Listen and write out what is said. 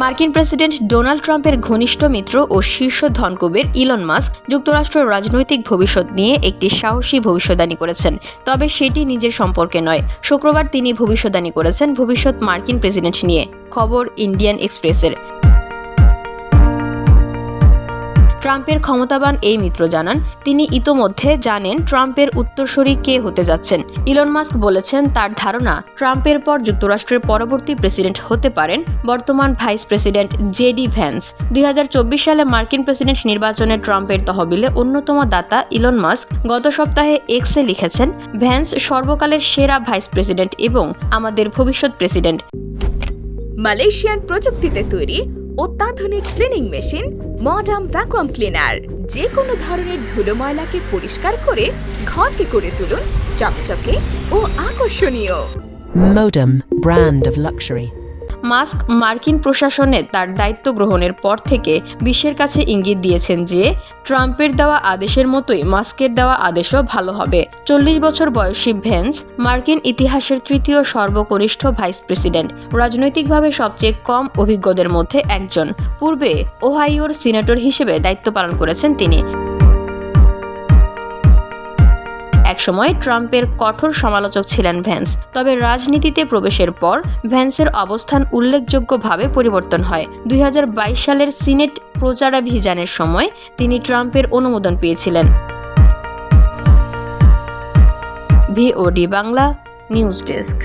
মার্কিন president Donald ট্রাম্পের ঘনিষ্ঠ মিত্র ও শীর্ষ ধনকুবের ইলন মাস্ক যুক্তরাষ্ট্রের রাজনৈতিক ভবিষ্যৎ নিয়ে একটি সাহসী ভবিষ্যদ্বাণী করেছেন, তবে সেটি নিজের সম্পর্কে নয়। শুক্রবার তিনি ভবিষ্যদ্বাণী করেছেন ভবিষ্যৎ মার্কিন প্রেসিডেন্ট নিয়ে। খবর ইন্ডিয়ান এক্সপ্রেসের। ট্রাম্পের ক্ষমতাবান এই মিত্র জানান, তিনি ইতোমধ্যে জানেন ট্রাম্পের উত্তরসূরি কে হতে যাচ্ছেন। ইলন মাস্ক বলেছেন, তার ধারণা ট্রাম্পের পর যুক্তরাষ্ট্রের পরবর্তী প্রেসিডেন্ট হতে পারেন বর্তমান ভাইস প্রেসিডেন্ট জেডি ভ্যান্স। 2024 সালে মার্কিন প্রেসিডেন্ট নির্বাচনে ট্রাম্পের তহবিলে অন্যতম দাতা ইলন মাস্ক গত সপ্তাহে এক্সে লিখেছেন, ভ্যান্স সর্বকালের সেরা ভাইস প্রেসিডেন্ট এবং আমাদের ভবিষ্যৎ প্রেসিডেন্ট। মালয়েশিয়ান প্রযুক্তিতে তৈরি অত্যাধুনিক cleaning machine modern vacuum cleaner যে কোনো ধরনের ধুলো ময়লাকে পরিষ্কার করে ঘরকে করে তুলুন চকচকে ও আকর্ষণীয়। Modem, brand of luxury. Mask মার্কিন প্রশাসনে তার দায়িত্ব গ্রহণের পর থেকে বিশ্বের কাছে ইঙ্গিত দিয়েছেন যে ট্রাম্পের দেওয়া আদেশের মতোই মাস্কের দেওয়া আদেশও ভালো হবে। 40 বছর বয়সী ভ্যান্স মার্কিন ইতিহাসের তৃতীয় সর্বকনিষ্ঠ ভাইস প্রেসিডেন্ট, রাজনৈতিকভাবে সবচেয়ে কম অভিজ্ঞদের মধ্যে একজন। পূর্বে ওহাইওর সিনেটর হিসেবে দায়িত্ব পালন করেছেন তিনি। একসময় ট্রাম্পের কঠোর সমালোচক ছিলেন ভ্যান্স, তবে রাজনীতিতে প্রবেশের পর ভ্যান্সের অবস্থান উল্লেখযোগ্যভাবে পরিবর্তন হয়। 2022 সালের সিনেট প্রচারাভিযানের সময় তিনি ট্রাম্পের অনুমোদন পেয়েছিলেন। VOD Bangla news desk.